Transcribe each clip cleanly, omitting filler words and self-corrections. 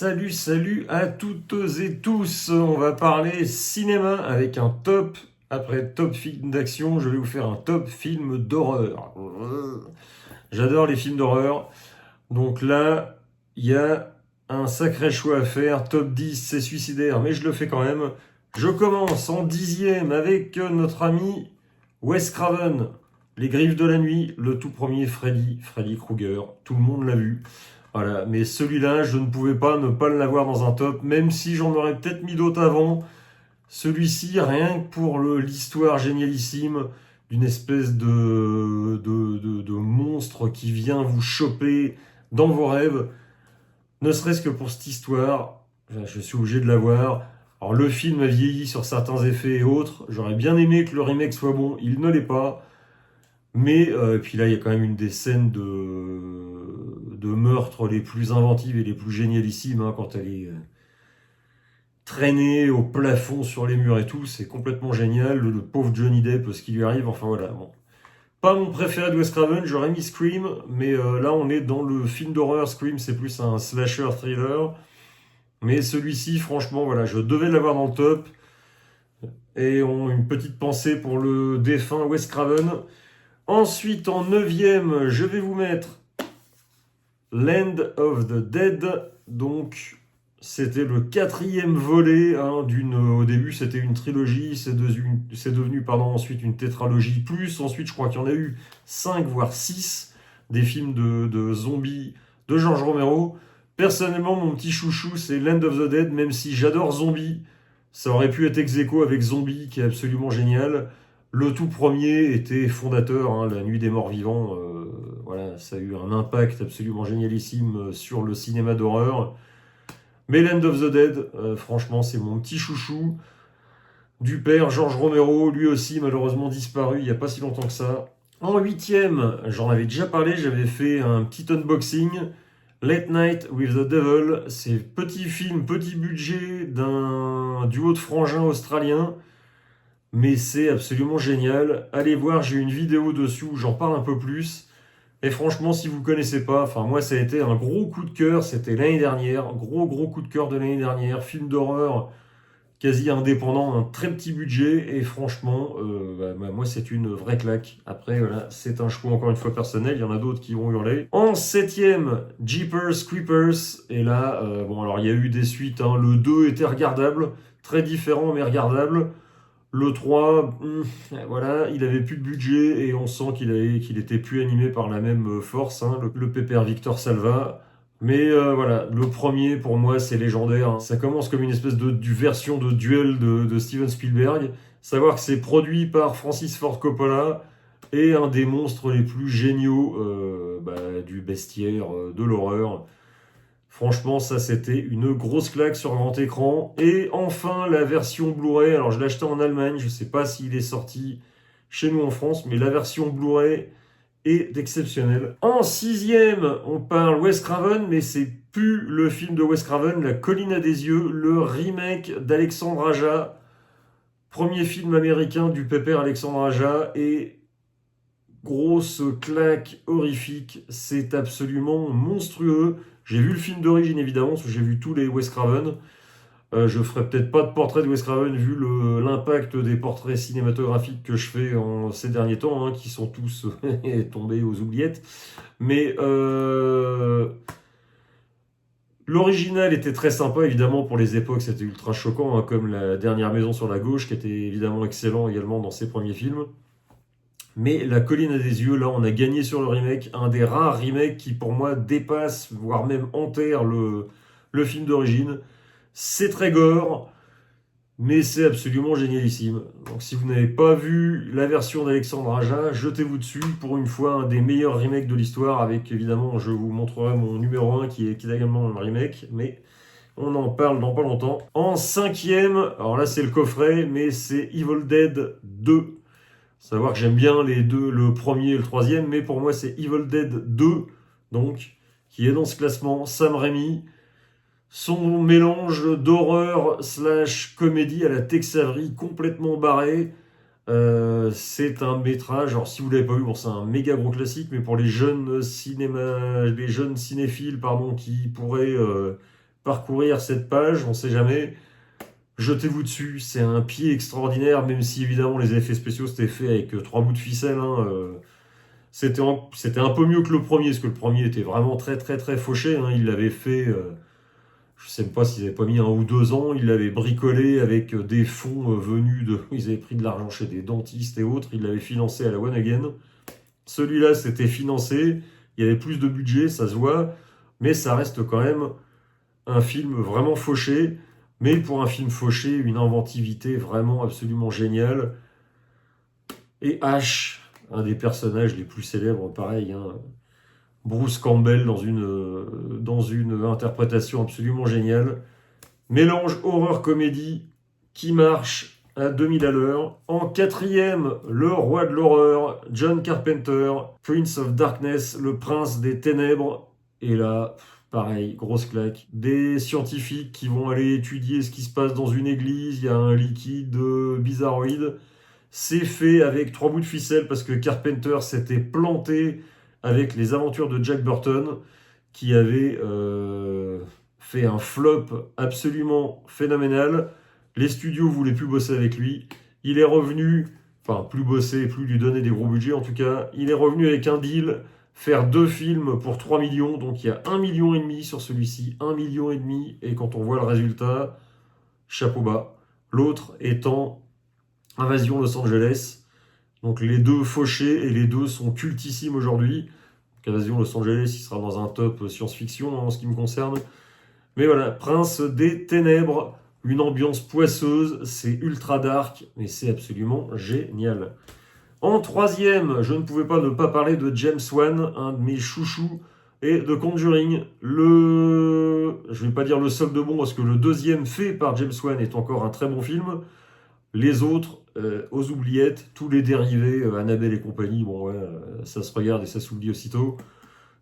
Salut à toutes et tous. On va parler cinéma avec un top. Après top film d'action, je vais vous faire un top film d'horreur. J'adore les films d'horreur. Donc là, il y a un sacré choix à faire. Top 10, c'est suicidaire, mais je le fais quand même. Je commence en 10e avec notre ami Wes Craven. Les Griffes de la Nuit, le tout premier Freddy Krueger. Tout le monde l'a vu. Voilà, mais celui-là, je ne pouvais pas ne pas l'avoir dans un top, même si j'en aurais peut-être mis d'autres avant. Celui-ci, rien que pour l'histoire génialissime d'une espèce de monstre qui vient vous choper dans vos rêves, ne serait-ce que pour cette histoire, je suis obligé de l'avoir. Alors le film a vieilli sur certains effets et autres, j'aurais bien aimé que le remake soit bon, il ne l'est pas. Mais puis là, il y a quand même une des scènes de meurtre les plus inventives et les plus génialissimes, hein, quand elle est traînée au plafond sur les murs et tout, c'est complètement génial. Le pauvre Johnny Depp, ce qui lui arrive, enfin voilà. Bon. Pas mon préféré de Wes Craven, j'aurais mis Scream, mais là on est dans le film d'horreur. Scream, c'est plus un slasher thriller. Mais celui-ci, franchement, voilà, je devais l'avoir dans le top. Et une petite pensée pour le défunt Wes Craven. Ensuite, en 9e, je vais vous mettre Land of the Dead. Donc, c'était le 4e volet, hein, au début, c'était une trilogie. C'est devenu ensuite une tétralogie. Plus, ensuite, je crois qu'il y en a eu 5, voire 6 des films de zombies de George Romero. Personnellement, mon petit chouchou, c'est Land of the Dead, même si j'adore Zombie. Ça aurait pu être ex aequo avec Zombie, qui est absolument génial. Le tout premier était fondateur, hein, La Nuit des Morts Vivants. Voilà, ça a eu un impact absolument génialissime sur le cinéma d'horreur. Mais Land of the Dead, franchement, c'est mon petit chouchou du père George Romero, lui aussi malheureusement disparu il n'y a pas si longtemps que ça. En 8e, j'en avais déjà parlé, j'avais fait un petit unboxing. Late Night with the Devil, c'est petit film, petit budget d'un duo de frangins australiens. Mais c'est absolument génial. Allez voir, j'ai une vidéo dessus où j'en parle un peu plus. Et franchement, si vous connaissez pas, enfin moi ça a été un gros coup de cœur, c'était l'année dernière, gros coup de cœur de l'année dernière, film d'horreur quasi indépendant, un très petit budget, et franchement, moi c'est une vraie claque. Après, voilà, c'est un choix encore une fois personnel, il y en a d'autres qui vont hurler. En 7e, Jeepers Creepers, et là, bon alors il y a eu des suites, hein. Le 2 était regardable, très différent mais regardable. Le 3, voilà, il avait plus de budget et on sent qu'il était plus animé par la même force, hein, le pépère Victor Salva. Mais voilà, le premier pour moi c'est légendaire, hein. Ça commence comme une espèce de version de duel de Steven Spielberg. Savoir que c'est produit par Francis Ford Coppola et un des monstres les plus géniaux du bestiaire, de l'horreur. Franchement, ça c'était une grosse claque sur grand écran. Et enfin, la version Blu-ray. Alors, je l'ai acheté en Allemagne. Je ne sais pas s'il est sorti chez nous en France, mais la version Blu-ray est exceptionnelle. En 6e, on parle Wes Craven, mais c'est plus le film de Wes Craven, La Colline à des yeux, le remake d'Alexandre Aja. Premier film américain du pépère Alexandre Aja. Et grosse claque horrifique. C'est absolument monstrueux. J'ai vu le film d'origine évidemment, parce que j'ai vu tous les Wes Craven. Je ferai peut-être pas de portrait de Wes Craven vu l'impact des portraits cinématographiques que je fais ces derniers temps, hein, qui sont tous tombés aux oubliettes. Mais l'original était très sympa, évidemment, pour les époques, c'était ultra choquant, hein, comme La Dernière Maison sur la gauche, qui était évidemment excellent également dans ses premiers films. Mais La Colline à des yeux, là, on a gagné sur le remake, un des rares remakes qui, pour moi, dépasse, voire même enterre le film d'origine. C'est très gore, mais c'est absolument génialissime. Donc, si vous n'avez pas vu la version d'Alexandre Aja, jetez-vous dessus. Pour une fois, un des meilleurs remakes de l'histoire, avec, évidemment, je vous montrerai mon numéro 1, qui est également un remake, mais on en parle dans pas longtemps. En 5e, alors là, c'est le coffret, mais c'est Evil Dead 2. Savoir que j'aime bien les deux, le premier et le troisième, mais pour moi c'est Evil Dead 2, donc, qui est dans ce classement. Sam Raimi, son mélange d'horreur slash comédie à la Tex Avery, complètement barré. C'est un métrage, alors si vous l'avez pas vu, bon, c'est un méga gros classique, mais pour les jeunes cinéphiles, pardon, qui pourraient parcourir cette page, on sait jamais. Jetez-vous dessus, c'est un pied extraordinaire, même si évidemment les effets spéciaux c'était fait avec 3 bouts de ficelle. C'était un peu mieux que le premier, parce que le premier était vraiment très très très fauché. Il l'avait fait, je sais même pas s'ils avaient pas mis 1 ou 2 ans, ils l'avaient bricolé avec des fonds venus de. Ils avaient pris de l'argent chez des dentistes et autres, ils l'avaient financé à la One Again. Celui-là, c'était financé, il y avait plus de budget, ça se voit, mais ça reste quand même un film vraiment fauché. Mais pour un film fauché, une inventivité vraiment absolument géniale. Et Ash, un des personnages les plus célèbres, pareil, Bruce Campbell dans une interprétation absolument géniale. Mélange horreur-comédie qui marche à 2000 à l'heure. En quatrième, le roi de l'horreur, John Carpenter, Prince of Darkness, le prince des ténèbres. Et là, pareil, grosse claque. Des scientifiques qui vont aller étudier ce qui se passe dans une église. Il y a un liquide bizarroïde. C'est fait avec 3 bouts de ficelle parce que Carpenter s'était planté avec les aventures de Jack Burton qui avait fait un flop absolument phénoménal. Les studios voulaient plus bosser avec lui. Il est revenu, enfin plus bosser, plus lui donner des gros budgets en tout cas. Il est revenu avec un deal, faire 2 films pour 3 millions. Donc il y a 1,5 million sur celui-ci, 1,5 million. Et quand on voit le résultat, chapeau bas. L'autre étant Invasion Los Angeles. Donc les deux fauchés et les deux sont cultissimes aujourd'hui. Invasion Los Angeles, il sera dans un top science-fiction en ce qui me concerne. Mais voilà, Prince des Ténèbres, une ambiance poisseuse, c'est ultra dark, mais c'est absolument génial. En troisième, je ne pouvais pas ne pas parler de James Wan, un de mes chouchous, et de Conjuring. Je vais pas dire le seul de bon, parce que le deuxième fait par James Wan est encore un très bon film. Les autres, aux oubliettes, tous les dérivés, Annabelle et compagnie, bon ouais, ça se regarde et ça s'oublie aussitôt.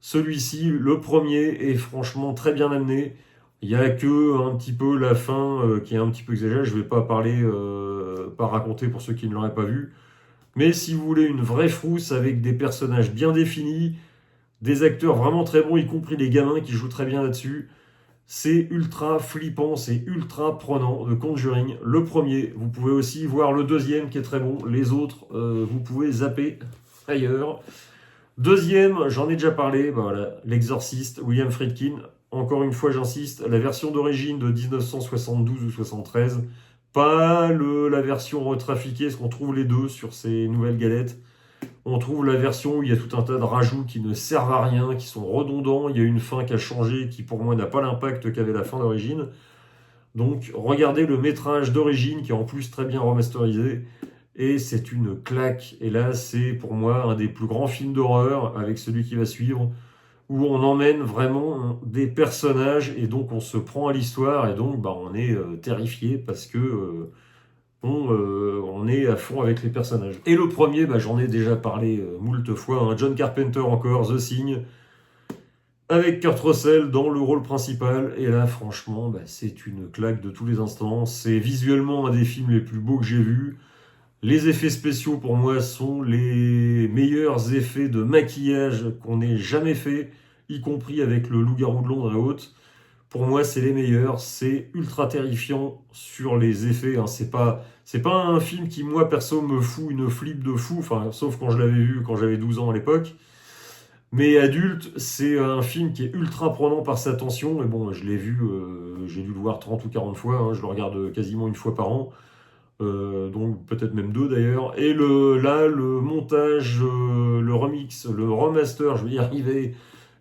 Celui-ci, le premier, est franchement très bien amené. Il n'y a que un petit peu la fin qui est un petit peu exagérée. Je ne vais pas pas raconter pour ceux qui ne l'auraient pas vu. Mais si vous voulez une vraie frousse avec des personnages bien définis, des acteurs vraiment très bons, y compris les gamins qui jouent très bien là-dessus, c'est ultra flippant, c'est ultra prenant de Conjuring. Le premier, vous pouvez aussi voir le deuxième qui est très bon. Les autres, vous pouvez zapper ailleurs. Deuxième, j'en ai déjà parlé, voilà, L'Exorciste, William Friedkin. Encore une fois, j'insiste, la version d'origine de 1972 ou 73, pas la version retrafiquée, parce qu'on trouve les deux sur ces nouvelles galettes. On trouve la version où il y a tout un tas de rajouts qui ne servent à rien, qui sont redondants. Il y a une fin qui a changé, qui pour moi n'a pas l'impact qu'avait la fin d'origine. Donc regardez le métrage d'origine qui est en plus très bien remasterisé. Et c'est une claque. Et là, c'est pour moi un des plus grands films d'horreur avec celui qui va suivre, où on emmène vraiment des personnages et donc on se prend à l'histoire et donc on est terrifié parce que on est à fond avec les personnages. Et le premier, j'en ai déjà parlé moult fois, John Carpenter encore, The Thing, avec Kurt Russell dans le rôle principal. Et là, franchement, c'est une claque de tous les instants. C'est visuellement un des films les plus beaux que j'ai vus. Les effets spéciaux, pour moi, sont les meilleurs effets de maquillage qu'on ait jamais fait, y compris avec le Loup-garou de Londres et autres. Pour moi, c'est les meilleurs. C'est ultra terrifiant sur les effets. C'est pas un film qui, moi, perso, me fout une flip de fou. Enfin, sauf quand je l'avais vu quand j'avais 12 ans à l'époque. Mais adulte, c'est un film qui est ultra prenant par sa tension. Et bon, je l'ai vu, j'ai dû le voir 30 ou 40 fois. Je le regarde quasiment une fois par an. Donc peut-être même 2 d'ailleurs. Et là, le montage, le remix, le remaster, je vais y arriver.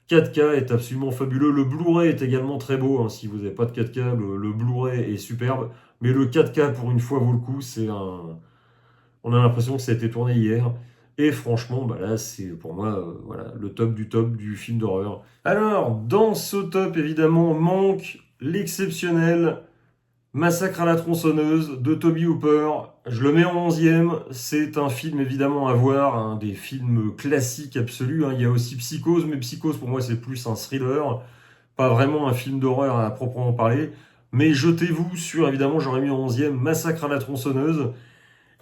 4K est absolument fabuleux. Le Blu-ray est également très beau. Si vous n'avez pas de 4K, le Blu-ray est superbe. Mais le 4K, pour une fois, vaut le coup. On a l'impression que ça a été tourné hier. Et franchement, là, c'est pour moi voilà, le top du film d'horreur. Alors, dans ce top, évidemment, manque l'exceptionnel Massacre à la tronçonneuse de Tobe Hooper. Je le mets en 11e. C'est un film évidemment à voir, un des films classiques absolus. Il y a aussi Psychose, mais Psychose pour moi c'est plus un thriller, pas vraiment un film d'horreur à proprement parler. Mais jetez-vous sur, évidemment, j'aurais mis en 11e Massacre à la tronçonneuse.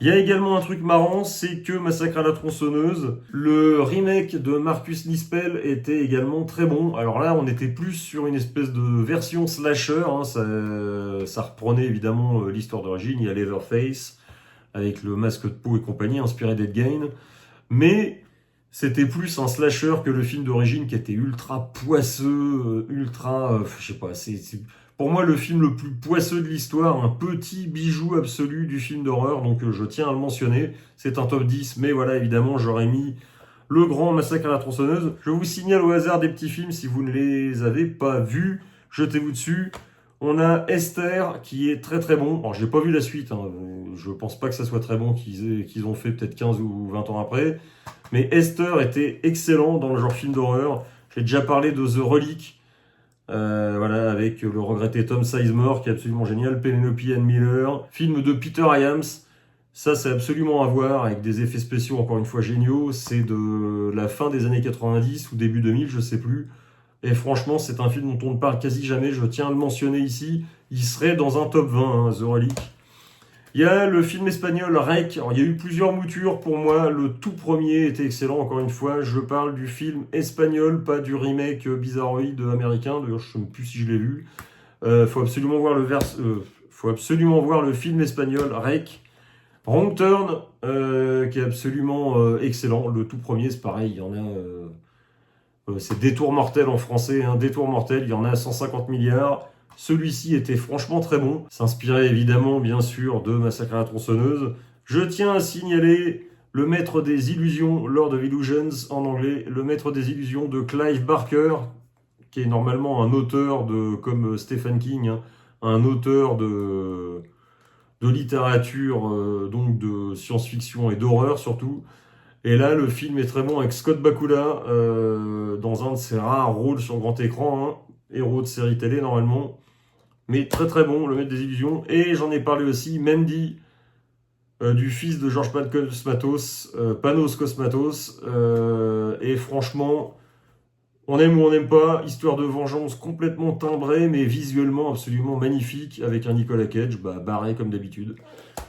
Il y a également un truc marrant, c'est que Massacre à la tronçonneuse, le remake de Marcus Nispel était également très bon. Alors là, on était plus sur une espèce de version slasher, hein, ça reprenait évidemment l'histoire d'origine, il y a Leatherface, avec le masque de peau et compagnie, inspiré d'Ed Gein, mais c'était plus un slasher que le film d'origine qui était ultra poisseux, je sais pas, c'est pour moi le film le plus poisseux de l'histoire, un petit bijou absolu du film d'horreur, donc je tiens à le mentionner. C'est un top 10, mais voilà, évidemment, j'aurais mis le grand Massacre à la tronçonneuse. Je vous signale au hasard des petits films, si vous ne les avez pas vus, jetez-vous dessus. On a Esther qui est très très bon. Alors j'ai pas vu la suite, hein. Je pense pas que ça soit très bon qu'ils ont fait peut-être 15 ou 20 ans après. Mais Esther était excellent dans le genre film d'horreur. J'ai déjà parlé de The Relic, voilà, avec le regretté Tom Sizemore qui est absolument génial, Penelope Ann Miller, film de Peter Hyams. Ça, c'est absolument à voir avec des effets spéciaux encore une fois géniaux. C'est de la fin des années 90 ou début 2000, je sais plus. Et franchement, c'est un film dont on ne parle quasi jamais. Je tiens à le mentionner ici. Il serait dans un top 20, hein, The Relic. Il y a le film espagnol Rec. Alors, il y a eu plusieurs moutures pour moi. Le tout premier était excellent, encore une fois. Je parle du film espagnol, pas du remake bizarroïde américain. D'ailleurs, je ne sais plus si je l'ai vu. Faut absolument voir faut absolument voir le film espagnol Rec. Wrong Turn, qui est absolument excellent. Le tout premier, c'est pareil. Il y en a. C'est Détour mortel en français, hein. Détour mortel, il y en a 150 milliards. Celui-ci était franchement très bon. S'inspirait évidemment, bien sûr, de Massacre à la tronçonneuse. Je tiens à signaler Le Maître des Illusions, Lord of Illusions en anglais, Le Maître des Illusions de Clive Barker, qui est normalement un auteur comme Stephen King, hein, un auteur de littérature, donc de science-fiction et d'horreur surtout. Et là, le film est très bon avec Scott Bakula dans un de ses rares rôles sur grand écran, hein, héros de série télé normalement, mais très très bon, le maître des illusions. Et j'en ai parlé aussi, Mandy, du fils de George Cosmatos, Panos Cosmatos, et franchement, on aime ou on n'aime pas, histoire de vengeance complètement timbrée, mais visuellement absolument magnifique, avec un Nicolas Cage, barré comme d'habitude.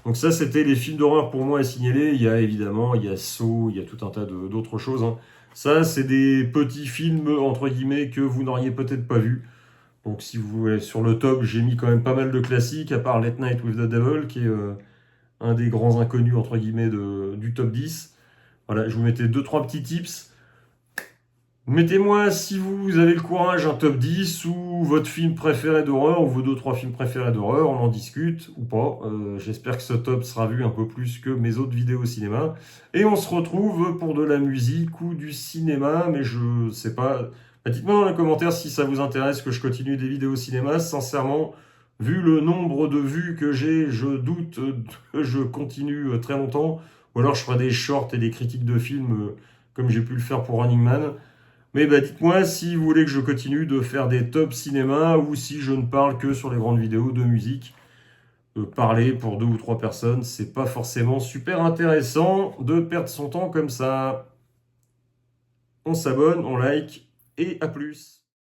Donc ça, c'était les films d'horreur pour moi à signaler. Il y a évidemment, il y a Saw, il y a tout un tas d'autres choses, hein. Ça, c'est des petits films, entre guillemets, que vous n'auriez peut-être pas vus. Donc si vous voulez, sur le top, j'ai mis quand même pas mal de classiques, à part Late Night with the Devil, qui est un des grands inconnus, entre guillemets, du top 10. Voilà, je vous mettais deux, trois petits tips. Mettez-moi, si vous avez le courage, un top 10 ou votre film préféré d'horreur ou vos 2-3 films préférés d'horreur, on en discute ou pas. J'espère que ce top sera vu un peu plus que mes autres vidéos au cinéma. Et on se retrouve pour de la musique ou du cinéma, mais je sais pas. Dites-moi dans les commentaires si ça vous intéresse que je continue des vidéos au cinéma. Sincèrement, vu le nombre de vues que j'ai, je doute que je continue très longtemps. Ou alors je ferai des shorts et des critiques de films comme j'ai pu le faire pour Running Man. Mais dites-moi si vous voulez que je continue de faire des top cinéma ou si je ne parle que sur les grandes vidéos de musique. Parler pour 2 ou 3 personnes, c'est pas forcément super intéressant de perdre son temps comme ça. On s'abonne, on like et à plus.